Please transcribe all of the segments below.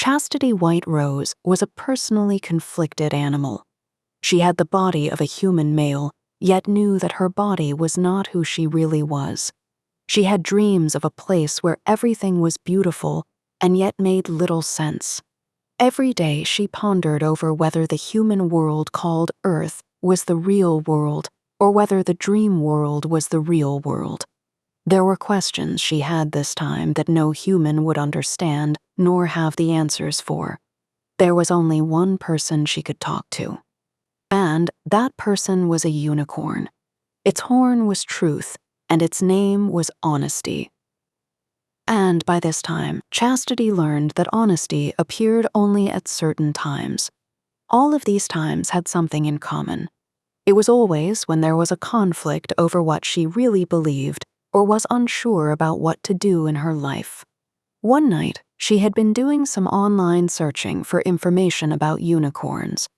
Chastity White Rose was a personally conflicted animal. She had the body of a human male, yet knew that her body was not who she really was. She had dreams of a place where everything was beautiful and yet made little sense. Every day she pondered over whether the human world called Earth was the real world or whether the dream world was the real world. There were questions she had this time that no human would understand nor have the answers for. There was only one person she could talk to. And that person was a unicorn. Its horn was truth, and its name was honesty. And by this time, Chastity learned that honesty appeared only at certain times. All of these times had something in common. It was always when there was a conflict over what she really believed or was unsure about what to do in her life. One night, she had been doing some online searching for information about unicorns.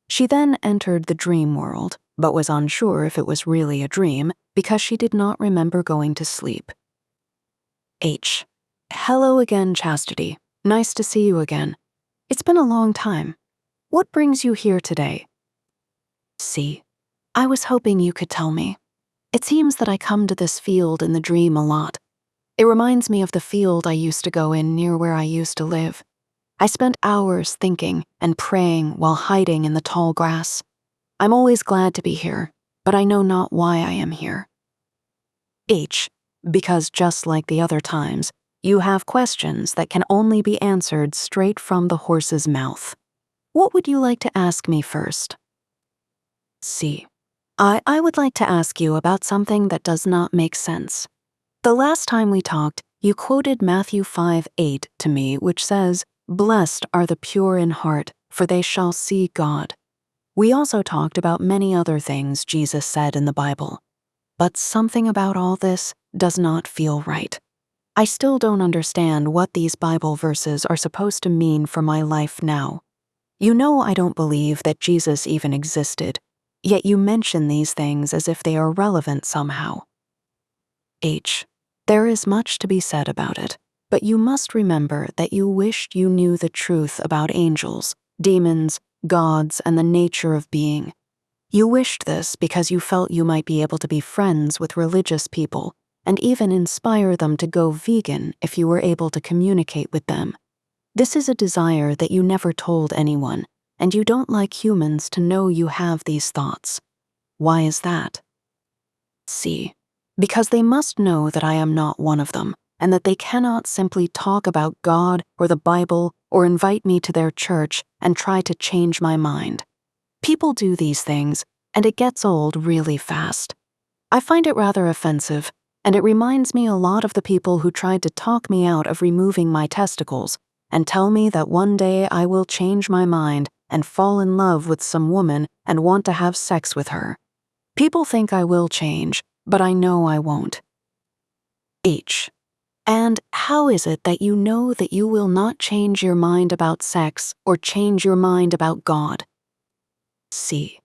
She then entered the dream world, but was unsure if it was really a dream because she did not remember going to sleep. H. Hello again, Chastity. Nice to see you again. It's been a long time. What brings you here today? C. I was hoping you could tell me. It seems that I come to this field in the dream a lot. It reminds me of the field I used to go in near where I used to live. I spent hours thinking and praying while hiding in the tall grass. I'm always glad to be here, but I know not why I am here. H. Because just like the other times, you have questions that can only be answered straight from the horse's mouth. What would you like to ask me first? C. I would like to ask you about something that does not make sense. The last time we talked, you quoted Matthew 5:8 to me, which says, "Blessed are the pure in heart, for they shall see God." We also talked about many other things Jesus said in the Bible. But something about all this does not feel right. I still don't understand what these Bible verses are supposed to mean for my life now. You know I don't believe that Jesus even existed, yet you mention these things as if they are relevant somehow. H. There is much to be said about it, but you must remember that you wished you knew the truth about angels, demons, gods, and the nature of being. You wished this because you felt you might be able to be friends with religious people and even inspire them to go vegan if you were able to communicate with them. This is a desire that you never told anyone, and you don't like humans to know you have these thoughts. Why is that? C. Because they must know that I am not one of them, and that they cannot simply talk about God or the Bible or invite me to their church and try to change my mind. People do these things, and it gets old really fast. I find it rather offensive, and it reminds me a lot of the people who tried to talk me out of removing my testicles and tell me that one day I will change my mind and fall in love with some woman and want to have sex with her. People think I will change, but I know I won't. H. And how is it that you know that you will not change your mind about sex or change your mind about God? C.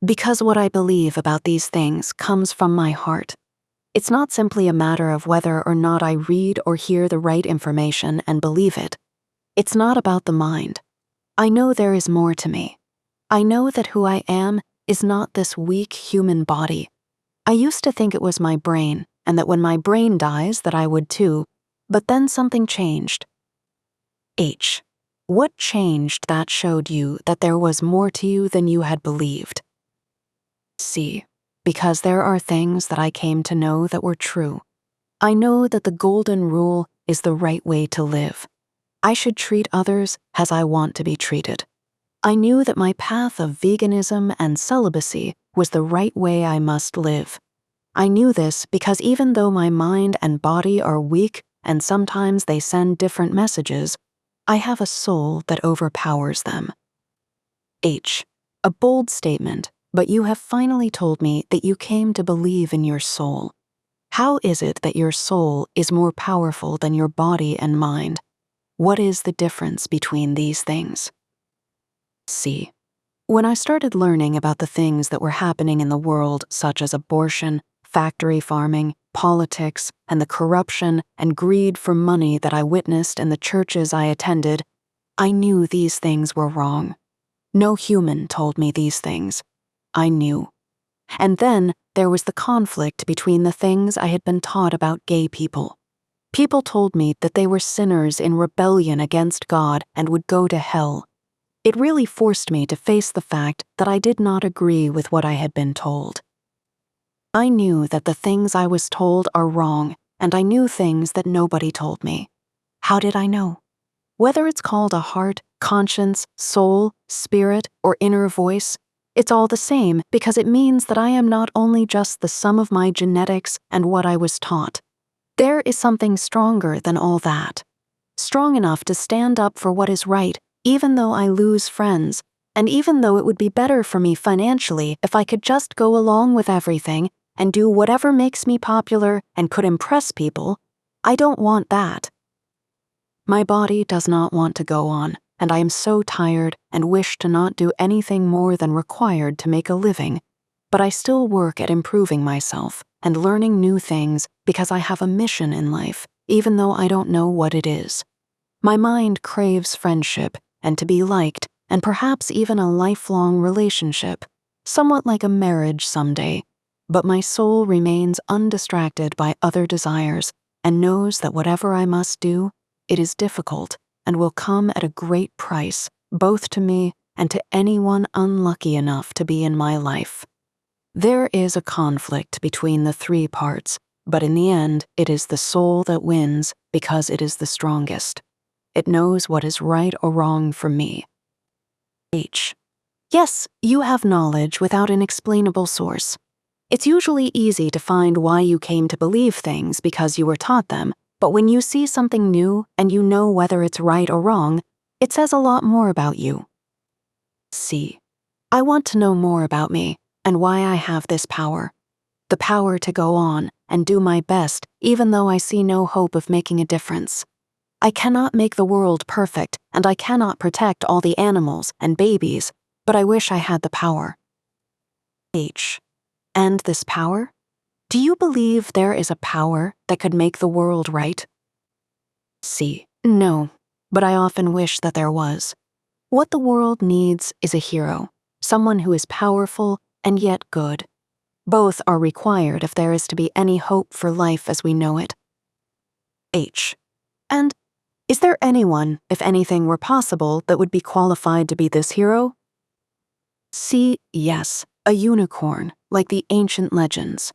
Because what I believe about these things comes from my heart. It's not simply a matter of whether or not I read or hear the right information and believe it. It's not about the mind. I know there is more to me. I know that who I am is not this weak human body. I used to think it was my brain, and that when my brain dies that I would too, but then something changed. H. What changed that showed you that there was more to you than you had believed? C. Because there are things that I came to know that were true. I know that the golden rule is the right way to live. I should treat others as I want to be treated. I knew that my path of veganism and celibacy was the right way I must live. I knew this because even though my mind and body are weak and sometimes they send different messages, I have a soul that overpowers them. H. A bold statement, but you have finally told me that you came to believe in your soul. How is it that your soul is more powerful than your body and mind? What is the difference between these things? C. When I started learning about the things that were happening in the world, such as abortion, factory farming, politics, and the corruption and greed for money that I witnessed in the churches I attended, I knew these things were wrong. No human told me these things. I knew. And then there was the conflict between the things I had been taught about gay people. People told me that they were sinners in rebellion against God and would go to hell. It really forced me to face the fact that I did not agree with what I had been told. I knew that the things I was told are wrong, and I knew things that nobody told me. How did I know? Whether it's called a heart, conscience, soul, spirit, or inner voice, it's all the same because it means that I am not only just the sum of my genetics and what I was taught. There is something stronger than all that. Strong enough to stand up for what is right, even though I lose friends, and even though it would be better for me financially if I could just go along with everything and do whatever makes me popular and could impress people. I don't want that. My body does not want to go on, and I am so tired and wish to not do anything more than required to make a living, but I still work at improving myself and learning new things because I have a mission in life, even though I don't know what it is. My mind craves friendship and to be liked, and perhaps even a lifelong relationship, somewhat like a marriage someday, but my soul remains undistracted by other desires and knows that whatever I must do, it is difficult and will come at a great price, both to me and to anyone unlucky enough to be in my life. There is a conflict between the three parts, but in the end, it is the soul that wins because it is the strongest. It knows what is right or wrong for me. H. Yes, you have knowledge without an explainable source. It's usually easy to find why you came to believe things because you were taught them, but when you see something new and you know whether it's right or wrong, it says a lot more about you. C. I want to know more about me and why I have this power. The power to go on and do my best even though I see no hope of making a difference. I cannot make the world perfect and I cannot protect all the animals and babies, but I wish I had the power. H. And this power? Do you believe there is a power that could make the world right? C. No, but I often wish that there was. What the world needs is a hero, someone who is powerful and yet good. Both are required if there is to be any hope for life as we know it. H. And is there anyone, if anything were possible, that would be qualified to be this hero? C. Yes, a unicorn, like the ancient legends.